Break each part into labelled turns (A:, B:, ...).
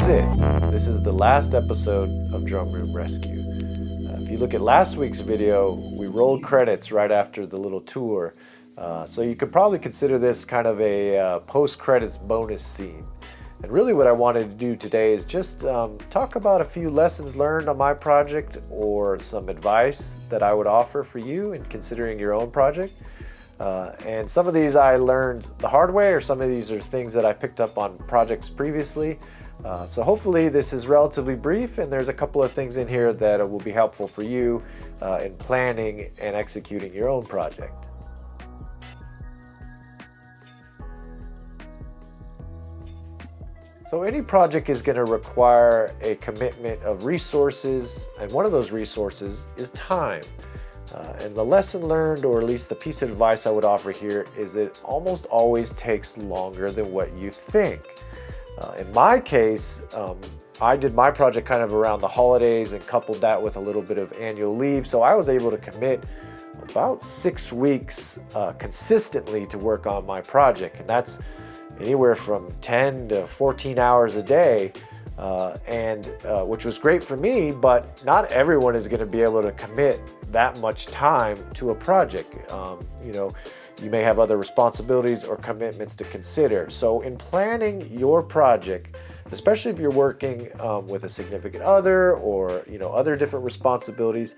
A: is it. This is the last episode of Drum Room Rescue. If you look at last week's video, we rolled credits right after the little tour. So you could probably consider this kind of a post-credits bonus scene. And really what I wanted to do today is just talk about a few lessons learned on my project or some advice that I would offer for you in considering your own project. And some of these I learned the hard way, or some of these are things that I picked up on projects previously. So hopefully this is relatively brief, and there's a couple of things in here that will be helpful for you in planning and executing your own project. So any project is going to require a commitment of resources, and one of those resources is time. And the lesson learned, or at least the piece of advice I would offer here, is it almost always takes longer than what you think. In my case, I did my project kind of around the holidays and coupled that with a little bit of annual leave, so I was able to commit about 6 weeks consistently to work on my project, and that's anywhere from 10 to 14 hours a day, which was great for me, but not everyone is going to be able to commit that much time to a project. You may have other responsibilities or commitments to consider. So in planning your project, especially if you're working with a significant other or other different responsibilities,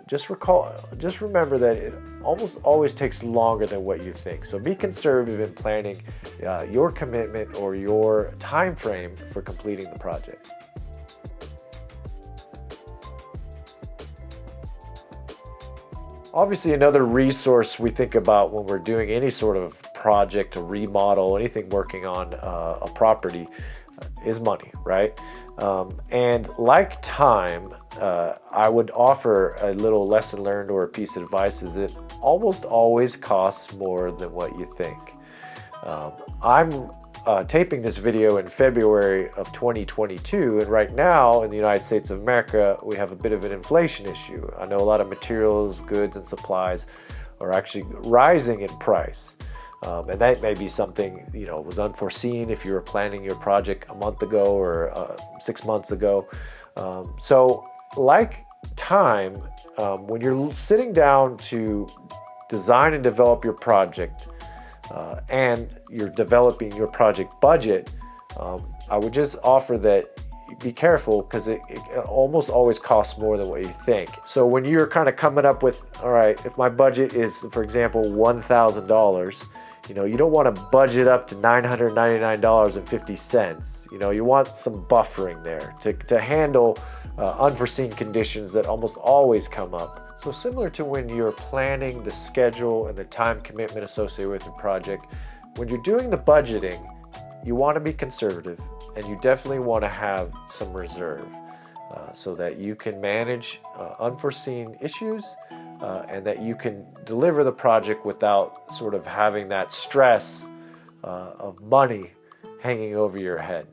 A: just remember that it almost always takes longer than what you think. So be conservative in planning your commitment or your time frame for completing the project. Obviously, another resource we think about when we're doing any sort of project, a remodel, anything working on a property is money, right? And like time, I would offer a little lesson learned or a piece of advice is it almost always costs more than what you think. I'm taping this video in February of 2022, and right now in the United States of America, we have a bit of an inflation issue. I know a lot of materials, goods, and supplies are actually rising in price. And that may be something, was unforeseen if you were planning your project a month ago or 6 months ago. So like time, when you're sitting down to design and develop your project, and you're developing your project budget, I would just offer that be careful, because it almost always costs more than what you think. So when you're kind of coming up with, all right, if my budget is, for example, $1,000, you don't want to budget up to $999.50. You want some buffering there to handle unforeseen conditions that almost always come up. So similar to when you're planning the schedule and the time commitment associated with your project, when you're doing the budgeting, you want to be conservative, and you definitely want to have some reserve so that you can manage unforeseen issues and that you can deliver the project without sort of having that stress of money hanging over your head.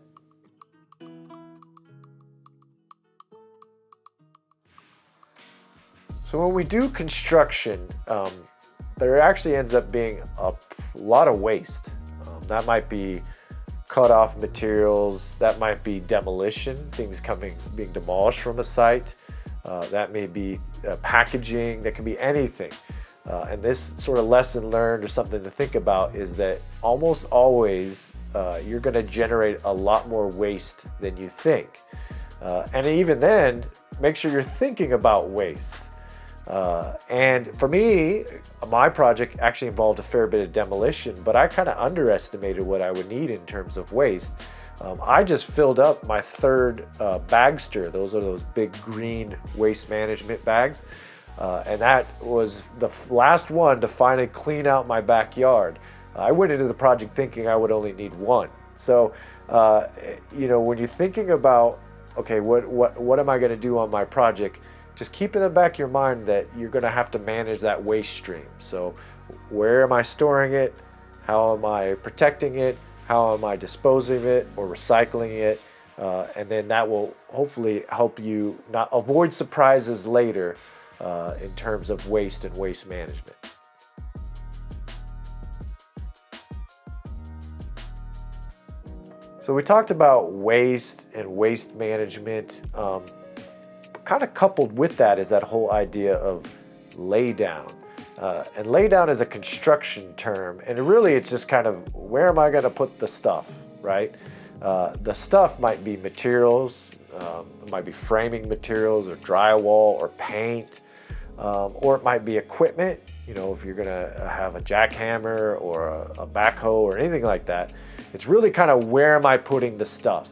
A: So when we do construction, there actually ends up being a lot of waste. That might be cut off materials, that might be demolition, things being demolished from a site, that may be packaging, that can be anything. And this sort of lesson learned or something to think about is that almost always you're going to generate a lot more waste than you think. And even then, make sure you're thinking about waste. And for me, my project actually involved a fair bit of demolition, but I kind of underestimated what I would need in terms of waste. I just filled up my third bagster. Those are those big green waste management bags. And that was the last one to finally clean out my backyard. I went into the project thinking I would only need one. So, when you're thinking about, okay, what am I going to do on my project? Just keep in the back of your mind that you're going to have to manage that waste stream. So where am I storing it? How am I protecting it? How am I disposing of it or recycling it? And then that will hopefully help you not avoid surprises later in terms of waste and waste management. So we talked about waste and waste management. Kind of coupled with that is that whole idea of lay down. And lay down is a construction term, and really it's just kind of, where am I going to put the stuff, right? The stuff might be materials, it might be framing materials or drywall or paint, or it might be equipment. You know, if you're going to have a jackhammer or a backhoe or anything like that, it's really kind of, where am I putting the stuff?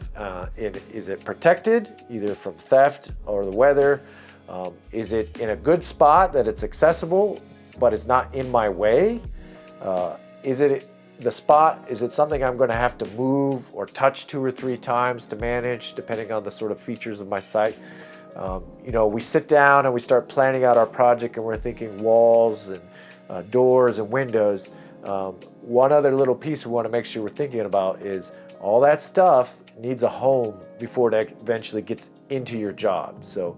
A: Is it protected either from theft or the weather? Is it in a good spot that it's accessible, but it's not in my way? Is it something I'm going to have to move or touch 2 or 3 times to manage, depending on the sort of features of my site? You know, we sit down and we start planning out our project and we're thinking walls and doors and windows. One other little piece we want to make sure we're thinking about is all that stuff needs a home before it eventually gets into your job. So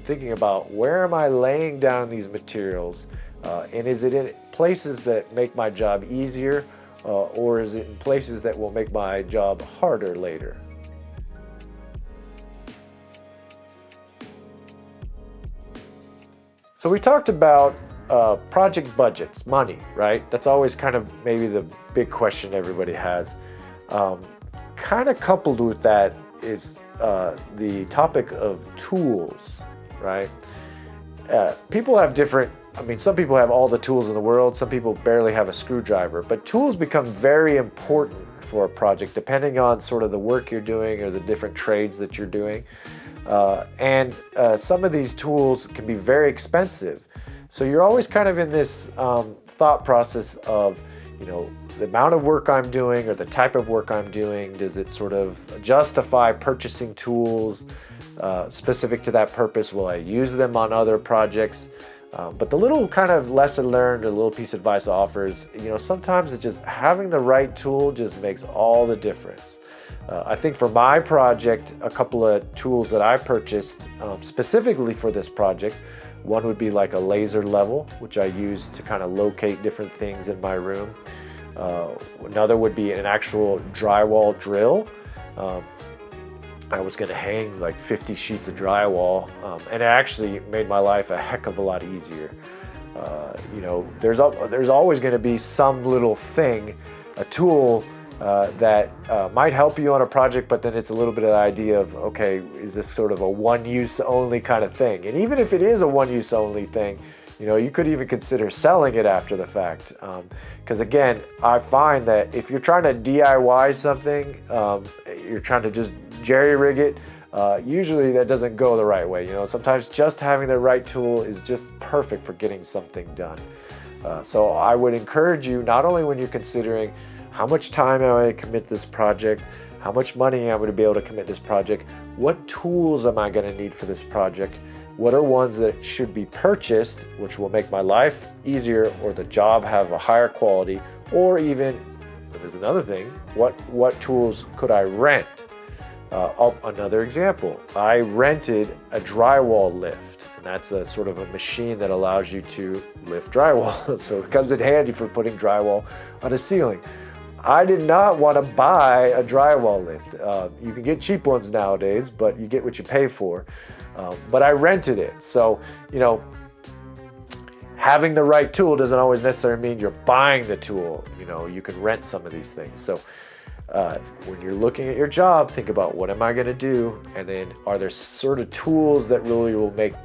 A: thinking about, where am I laying down these materials? And is it in places that make my job easier, or is it in places that will make my job harder later? So we talked about project budgets, money, right? That's always kind of maybe the big question everybody has. Kind of coupled with that is the topic of tools, right? People have different, some people have all the tools in the world, some people barely have a screwdriver, but tools become very important for a project depending on sort of the work you're doing or the different trades that you're doing. And some of these tools can be very expensive. So you're always kind of in this thought process of, you know, the amount of work I'm doing or the type of work I'm doing. Does it sort of justify purchasing tools specific to that purpose? Will I use them on other projects? But the little kind of lesson learned, or little piece of advice offers, you know, sometimes it's just having the right tool just makes all the difference. I think for my project, a couple of tools that I purchased specifically for this project, one would be like a laser level, which I use to kind of locate different things in my room. Another would be an actual drywall drill. I was going to hang like 50 sheets of drywall, and it actually made my life a heck of a lot easier. You know, there's always going to be some little thing, a tool that might help you on a project, but then it's a little bit of the idea of, okay, is this sort of a one-use only kind of thing? And even if it is a one-use only thing, you know, you could even consider selling it after the fact. Because again, I find that if you're trying to DIY something, you're trying to just jerry-rig it, usually that doesn't go the right way. You know, sometimes just having the right tool is just perfect for getting something done. So I would encourage you, not only when you're considering how much time am I going to commit this project, how much money am I going to be able to commit this project, what tools am I going to need for this project, what are ones that should be purchased, which will make my life easier or the job have a higher quality, or even, there's another thing, what tools could I rent? Another example, I rented a drywall lift, and that's a sort of a machine that allows you to lift drywall. So it comes in handy for putting drywall on a ceiling. I did not want to buy a drywall lift. You can get cheap ones nowadays, but you get what you pay for. But I rented it. So, you know, having the right tool doesn't always necessarily mean you're buying the tool. You know, you can rent some of these things. So when you're looking at your job, think about, what am I going to do? And then, are there sort of tools that really will make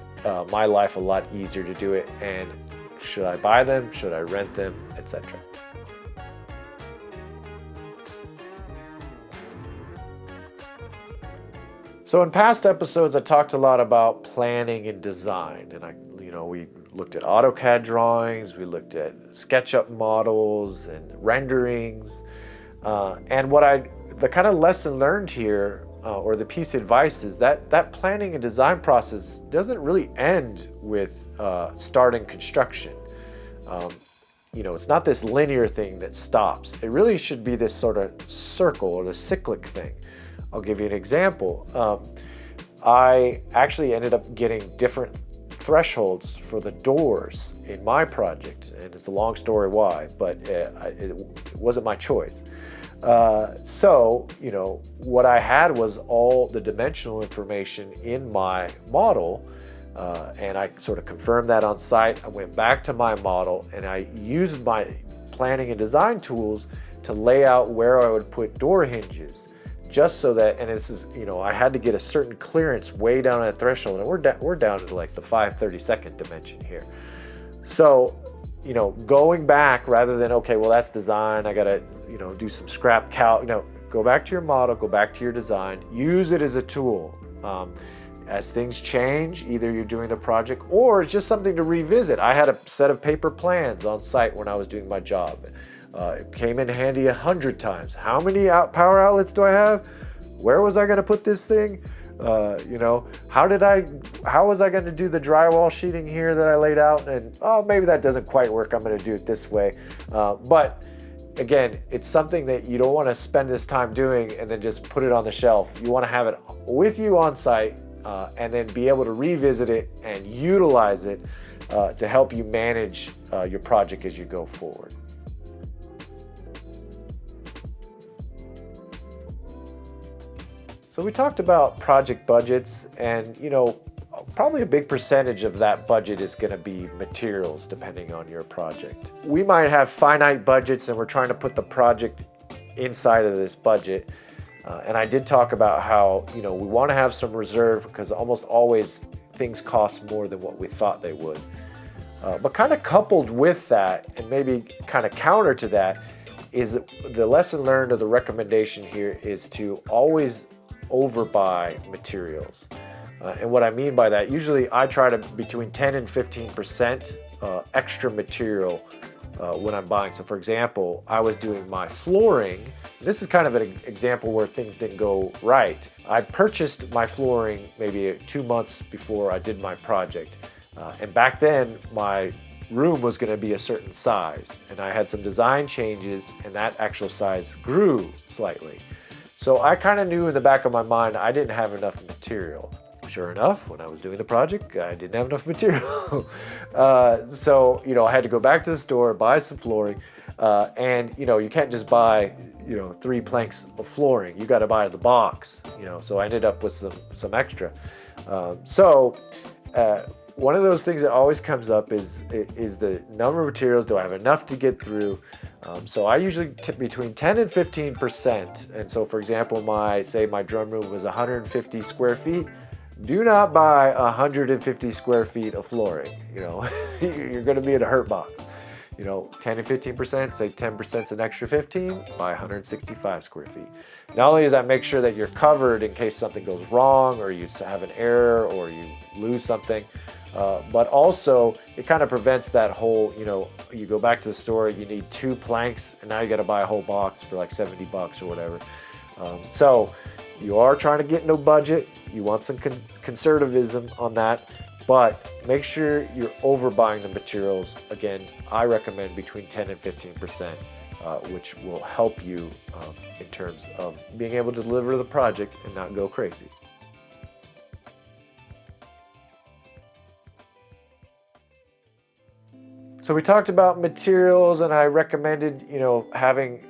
A: my life a lot easier to do it? And should I buy them? Should I rent them, etc.? So in past episodes, I talked a lot about planning and design, and we looked at AutoCAD drawings, we looked at SketchUp models and renderings, and the kind of lesson learned here, or the piece of advice, is that planning and design process doesn't really end with starting construction. It's not this linear thing that stops. It really should be this sort of circle or the cyclic thing. I'll give you an example. I actually ended up getting different thresholds for the doors in my project, and it's a long story why, but it wasn't my choice. So, you know, what I had was all the dimensional information in my model, and I sort of confirmed that on site. I went back to my model and I used my planning and design tools to lay out where I would put door hinges, just so that, and this is, you know, I had to get a certain clearance way down at threshold, and we're down to like the 5/32 dimension here. So, you know, going back rather than, okay, well, that's design, I gotta, you know, do some scrap calc, you know, go back to your model, go back to your design, use it as a tool. As things change, either you're doing the project or it's just something to revisit. I had a set of paper plans on site when I was doing my job. It came in handy 100 times. How many power outlets do I have? Where was I gonna put this thing? You know, how was I gonna do the drywall sheeting here that I laid out? And, oh, maybe that doesn't quite work, I'm gonna do it this way. But again, it's something that you don't wanna spend this time doing and then just put it on the shelf. You wanna have it with you on site, and then be able to revisit it and utilize it to help you manage your project as you go forward. So we talked about project budgets, and, you know, probably a big percentage of that budget is going to be materials depending on your project. We might have finite budgets and we're trying to put the project inside of this budget. And I did talk about how, you know, we want to have some reserve because almost always things cost more than what we thought they would. But kind of coupled with that, and maybe kind of counter to that, is the lesson learned or the recommendation here is to always overbuy materials. And what I mean by that, usually I try to between 10 and 15% extra material when I'm buying. So for example, I was doing my flooring. This is kind of an example where things didn't go right. I purchased my flooring maybe 2 months before I did my project. And back then my room was going to be a certain size, and I had some design changes and that actual size grew slightly. So I kind of knew in the back of my mind I didn't have enough material. Sure enough, when I was doing the project, I didn't have enough material. So, you know, I had to go back to the store, buy some flooring, and, you know, you can't just buy, you know, 3 planks of flooring. You got to buy the box, you know, so I ended up with some extra. One of those things that always comes up is the number of materials. Do I have enough to get through? So I usually between 10 and 15%. And so, for example, my drum room was 150 square feet. Do not buy 150 square feet of flooring. You know, you're going to be in a hurt box. You know, 10 and 15%, say 10% is an extra 15, buy 165 square feet. Not only does that make sure that you're covered in case something goes wrong or you have an error or you lose something, but also it kind of prevents that whole, you know, you go back to the store, you need 2 planks, and now you got to buy a whole box for like $70 or whatever. So you are trying to get into a budget. You want some conservatism on that, but make sure you're overbuying the materials. Again, I recommend between 10 and 15%, which will help you in terms of being able to deliver the project and not go crazy. So we talked about materials, and I recommended, you know, having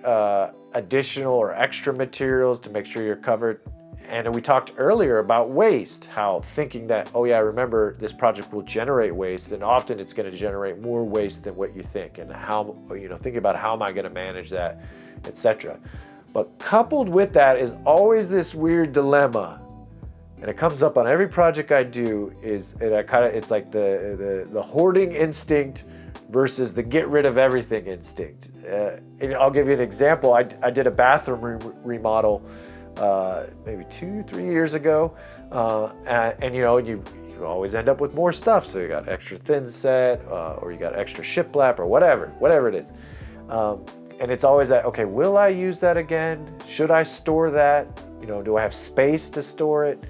A: additional or extra materials to make sure you're covered. And we talked earlier about waste, how thinking that, oh yeah, remember this project will generate waste, and often it's going to generate more waste than what you think, and how, you know, thinking about how am I going to manage that, etc. But coupled with that is always this weird dilemma, and it comes up on every project I do, it's like the hoarding instinct versus the get rid of everything instinct. And I'll give you an example. I did a bathroom remodel maybe 2-3 years ago, and you know, you always end up with more stuff. So you got extra thin set, or you got extra shiplap, or whatever it is. And it's always that, okay, will I use that again? Should I store that? You know, do I have space to store it?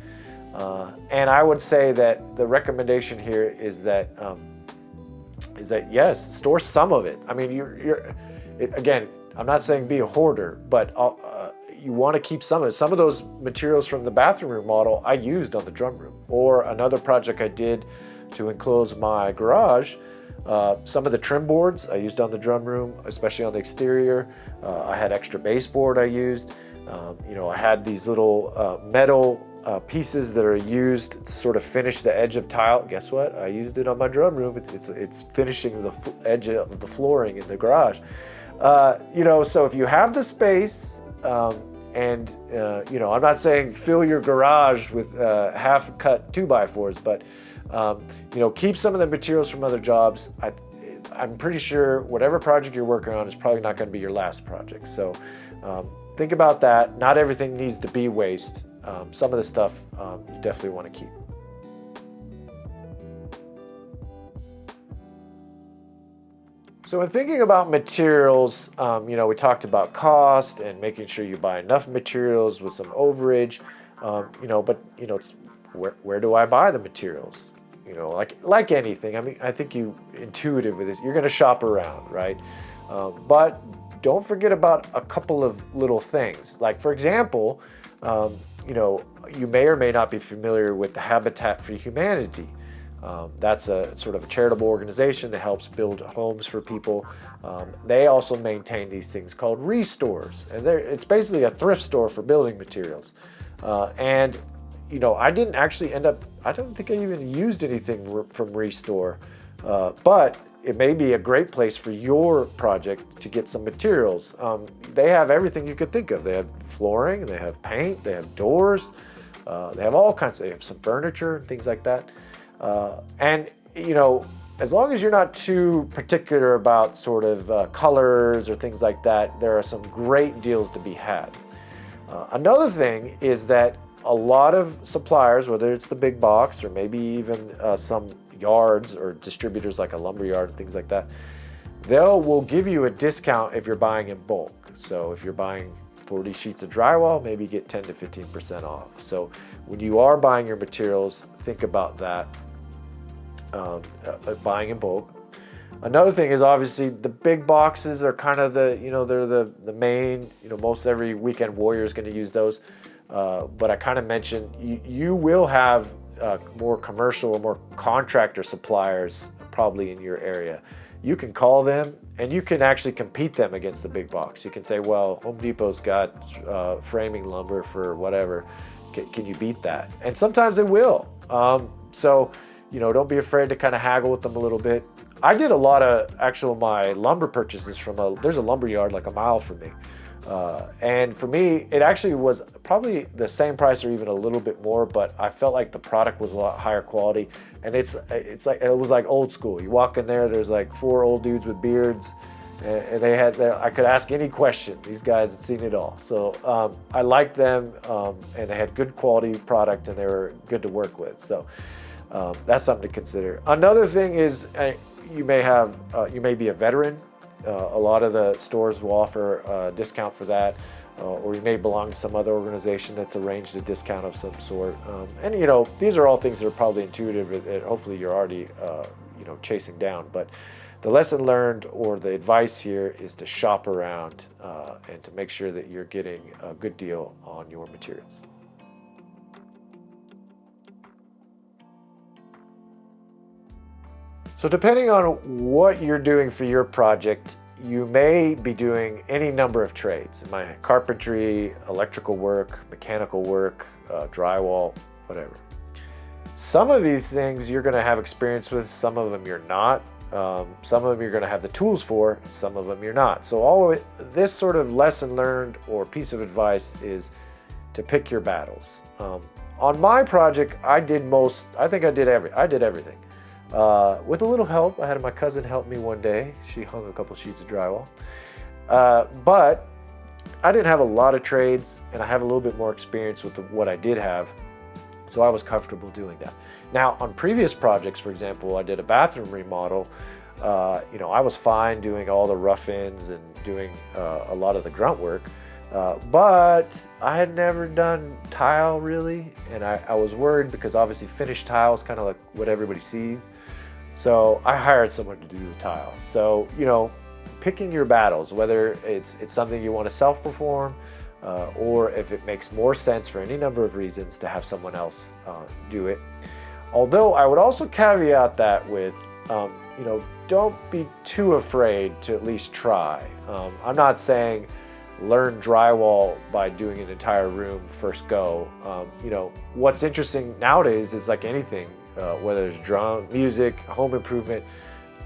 A: And I would say that the recommendation here is that yes, store some of it. I mean, again, I'm not saying be a hoarder, but you want to keep some of it. Some of those materials from the bathroom remodel I used on the drum room. Or another project I did to enclose my garage. Some of the trim boards I used on the drum room, especially on the exterior. I had extra baseboard I used. I had these little metal pieces that are used to sort of finish the edge of tile. Guess what? I used it on my drum room. It's finishing the edge of the flooring in the garage. So if you have the space, I'm not saying fill your garage with half-cut 2x4s, but keep some of the materials from other jobs. I'm pretty sure whatever project you're working on is probably not going to be your last project. So think about that. Not everything needs to be waste. Some of the stuff you definitely want to keep. So in thinking about materials, we talked about cost and making sure you buy enough materials with some overage, it's where do I buy the materials? Like anything, I think you intuitive with this, you're going to shop around, right? But don't forget about a couple of little things. Like, for example, you may or may not be familiar with the Habitat for Humanity. That's a sort of a charitable organization that helps build homes for people. They also maintain these things called restores, and it's basically a thrift store for building materials. I didn't actually I don't think I even used anything from Restore, but it may be a great place for your project to get some materials. They have everything you could think of. They have flooring, they have paint, they have doors, they have all kinds. They have some furniture and things like that. As long as you're not too particular about sort of colors or things like that, there are some great deals to be had. Another thing is that a lot of suppliers, whether it's the big box or maybe even some yards or distributors like a lumber yard and things like that, will give you a discount if you're buying in bulk. So if you're buying 40 sheets of drywall, maybe get 10 to 15% off. So when you are buying your materials, think about that. Buying in bulk. Another thing is obviously the big boxes are kind of they're the main, most every weekend warrior is going to use those. But I kind of mentioned you will have more commercial or more contractor suppliers probably in your area. You can call them and you can actually compete them against the big box. You can say, well, Home Depot's got framing lumber for whatever. Can you beat that? And sometimes they will. Don't be afraid to kind of haggle with them a little bit. I did a lot of my lumber purchases there's a lumber yard like a mile from me. And for me, it actually was probably the same price or even a little bit more, but I felt like the product was a lot higher quality. And it was like old school. You walk in there, there's like 4 old dudes with beards, and I could ask any question. These guys had seen it all. So I liked them, and they had good quality product, and they were good to work with. So that's something to consider. Another thing is you may be a veteran. A lot of the stores will offer a discount for that, or you may belong to some other organization that's arranged a discount of some sort. These are all things that are probably intuitive and hopefully you're already chasing down. But the lesson learned or the advice here is to shop around and to make sure that you're getting a good deal on your materials. So depending on what you're doing for your project, you may be doing any number of trades. Carpentry, electrical work, mechanical work, drywall, whatever. Some of these things you're going to have experience with, some of them you're not. Some of them you're going to have the tools for, some of them you're not. So this sort of lesson learned or piece of advice is to pick your battles. On my project, I did everything. With a little help. I had my cousin help me one day. She hung a couple sheets of drywall. But I didn't have a lot of trades, and I have a little bit more experience with what I did have, so I was comfortable doing that. Now, on previous projects, for example, I did a bathroom remodel. I was fine doing all the rough-ins and doing a lot of the grunt work. But I had never done tile really, and I was worried because obviously finished tile is kind of like what everybody sees. So I hired someone to do the tile. So, picking your battles, whether it's something you want to self-perform or if it makes more sense for any number of reasons to have someone else do it. Although I would also caveat that with, don't be too afraid to at least try. I'm not saying learn drywall by doing an entire room first go. What's interesting nowadays is like anything, whether it's drum, music, home improvement,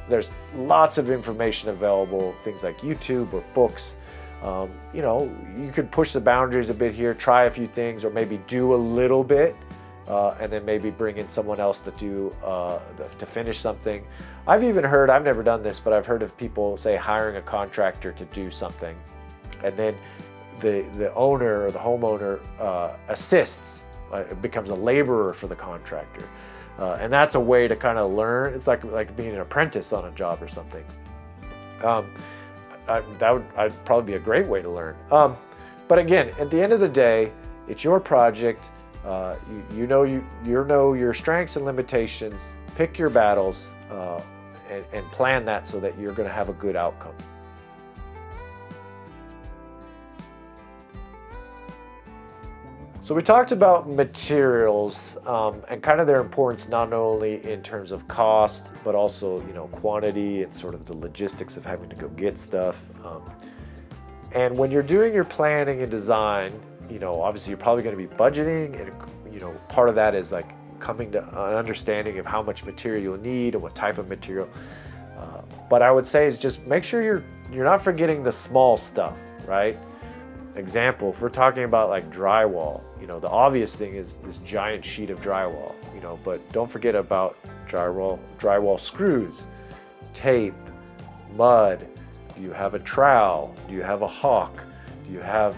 A: there's lots of information available, things like YouTube or books. You could push the boundaries a bit here, try a few things, or maybe do a little bit, and then maybe bring in someone else to do to finish something. I've even heard, I've never done this, but I've heard of people say hiring a contractor to do something, and then the owner or the homeowner assists, becomes a laborer for the contractor, and that's a way to kind of learn. It's like being an apprentice on a job or something. I'd probably be a great way to learn. But again, at the end of the day, it's your project. You know your strengths and limitations. Pick your battles and plan that so that you're going to have a good outcome. So we talked about materials and kind of their importance, not only in terms of cost, but also quantity and sort of the logistics of having to go get stuff. And when you're doing your planning and design, obviously you're probably going to be budgeting, and part of that is like coming to an understanding of how much material you'll need and what type of material. But I would say is just make sure you're not forgetting the small stuff, right? Example, if we're talking about like drywall, the obvious thing is this giant sheet of drywall, but don't forget about drywall screws, tape, mud. Do you have a trowel? Do you have a hawk? Do you have,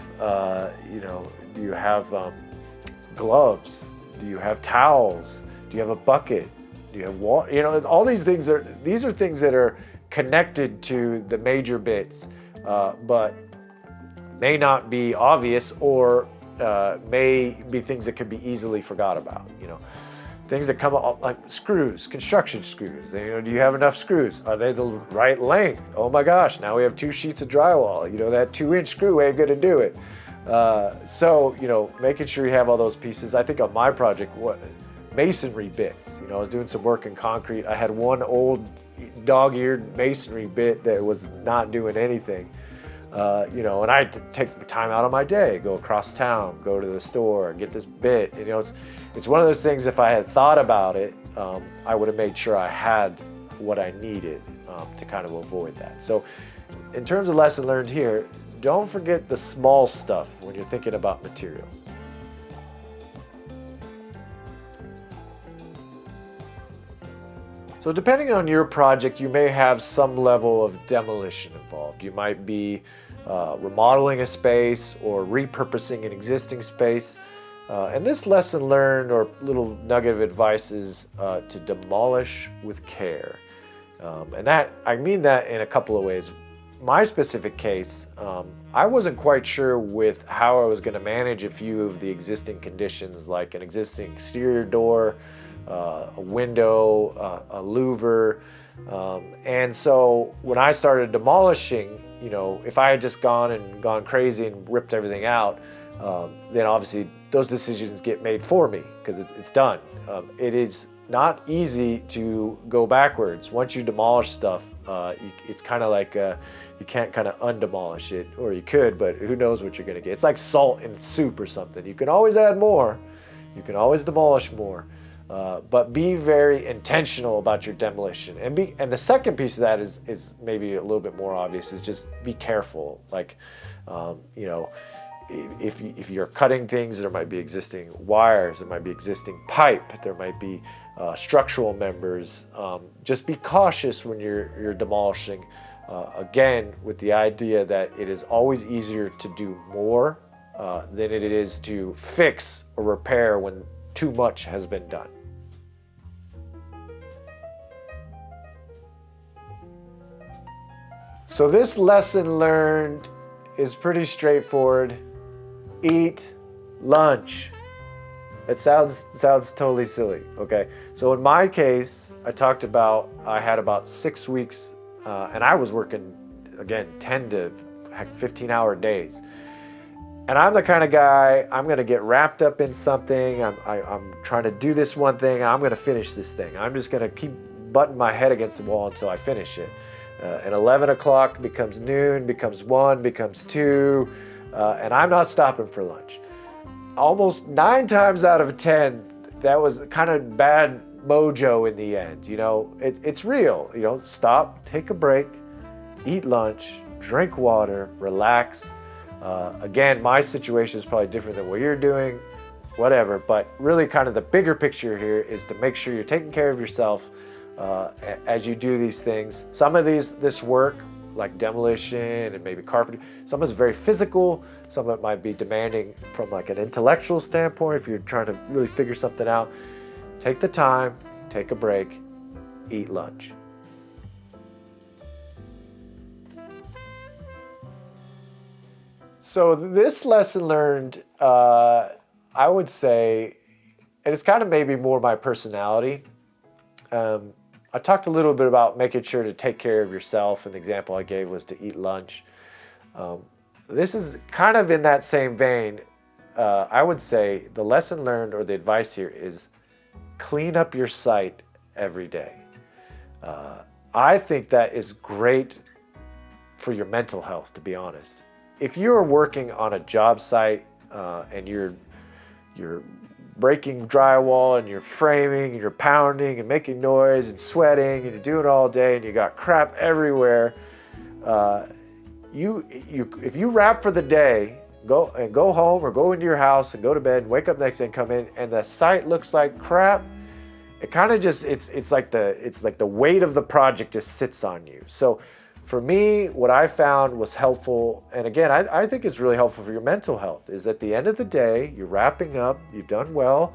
A: gloves? Do you have towels? Do you have a bucket? Do you have water? All these things are things that are connected to the major bits, but may not be obvious, or may be things that could be easily forgot about. Things that come up like screws, construction screws. Do you have enough screws? Are they the right length? Oh my gosh, now we have 2 sheets of drywall. That 2-inch screw ain't gonna do it. So making sure you have all those pieces. I think on my project, masonry bits. I was doing some work in concrete. I had one old dog-eared masonry bit that was not doing anything. And I had to take time out of my day, go across town, go to the store, get this bit. It's one of those things, if I had thought about it, I would have made sure I had what I needed to kind of avoid that. So in terms of lesson learned here, don't forget the small stuff when you're thinking about materials. So depending on your project, you may have some level of demolition involved. You might be remodeling a space or repurposing an existing space. And this lesson learned, or little nugget of advice, is to demolish with care. And I mean that in a couple of ways. My specific case, I wasn't quite sure with how I was going to manage a few of the existing conditions, like an existing exterior door, a window, a louver. And so when I started demolishing, if I had just gone crazy and ripped everything out, then obviously those decisions get made for me because it's done. It is not easy to go backwards. Once you demolish stuff, it's kind of like you can't kind of undemolish it, or you could, but who knows what you're going to get. It's like salt in soup or something. You can always add more. You can always demolish more. But be very intentional about your demolition. And the second piece of that is maybe a little bit more obvious, is just be careful. Like, if you're cutting things, there might be existing wires, there might be existing pipe, there might be structural members. Just be cautious when you're demolishing. Again, with the idea that it is always easier to do more than it is to fix or repair when too much has been done. So this lesson learned is pretty straightforward. Eat lunch. It sounds totally silly, okay? So in my case, I talked about I had about 6 weeks, and I was working, again, 10 to 15-hour days. And I'm the kind of guy, I'm going to get wrapped up in something. I'm trying to do this one thing. I'm going to finish this thing. I'm just going to keep butting my head against the wall until I finish it. And 11 o'clock becomes noon, becomes 1, becomes 2, and I'm not stopping for lunch. Almost 9 times out of 10, that was kind of bad mojo in the end. You know, it's real. You know, stop, take a break, eat lunch, drink water, relax. Again, my situation is probably different than what you're doing, whatever, but really kind of the bigger picture here is to make sure you're taking care of yourself as you do these things. Some of this work, like demolition and maybe carpentry, some of it's very physical, some of it might be demanding from like an intellectual standpoint if you're trying to really figure something out. Take the time, take a break, eat lunch. So this lesson learned, I would say, and it's kind of maybe more my personality. I talked a little bit about making sure to take care of yourself, and the example I gave was to eat lunch. This is kind of in that same vein. I would say the lesson learned or the advice here is clean up your site every day. I think that is great for your mental health, to be honest. If you're working on a job site and you're breaking drywall and you're framing and you're pounding and making noise and sweating and you're doing it all day and you got crap everywhere, if you wrap for the day, go home or go into your house and go to bed and wake up next day and come in and the site looks like crap, it kind of just it's like the weight of the project just sits on you. So for me, what I found was helpful, and again, I think it's really helpful for your mental health, is at the end of the day, you're wrapping up, you've done well,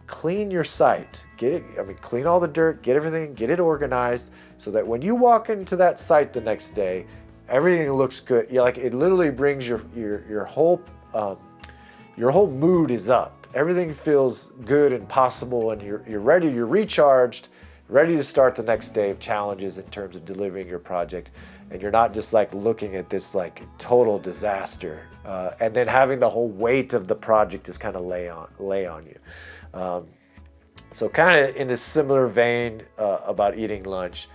A: clean your site. Clean all the dirt, get it organized, so that when you walk into that site the next day, everything looks good. It literally brings your whole mood is up. Everything feels good and possible, and you're ready, you're recharged, ready to start the next day of challenges in terms of delivering your project, and you're not just like looking at this like total disaster and then having the whole weight of the project just kind of lay on you. So kind of in a similar vein about eating lunch,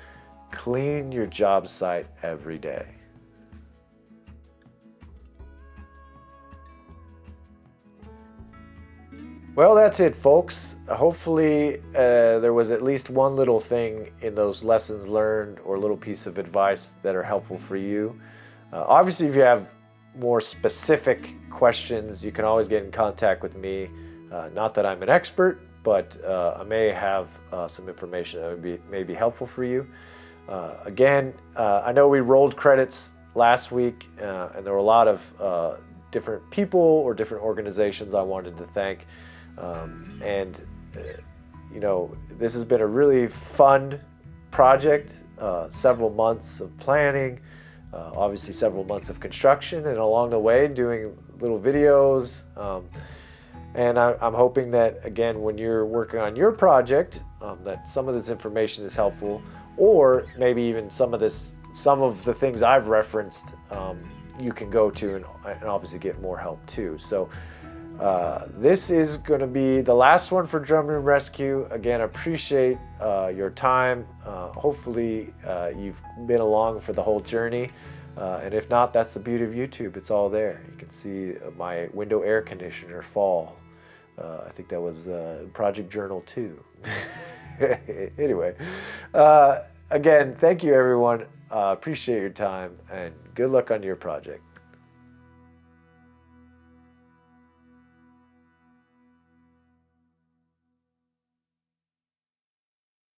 A: clean your job site every day. Well, that's it, folks. Hopefully there was at least one little thing in those lessons learned or a little piece of advice that are helpful for you. Obviously, if you have more specific questions, you can always get in contact with me. Not that I'm an expert, but I may have some information that may be helpful for you. Again, I know we rolled credits last week, and there were a lot of different people or different organizations I wanted to thank. This has been a really fun project, several months of planning, obviously several months of construction, and along the way doing little videos. And I'm hoping that, again, when you're working on your project, that some of this information is helpful, or maybe even some of the things I've referenced, you can go to and obviously get more help too. So this is going to be the last one for Drum Room Rescue. Again, appreciate your time. Hopefully you've been along for the whole journey. And if not, that's the beauty of YouTube. It's all there. You can see my window air conditioner fall. I think that was Project Journal 2. Anyway, again, thank you everyone. Appreciate your time and good luck on your project.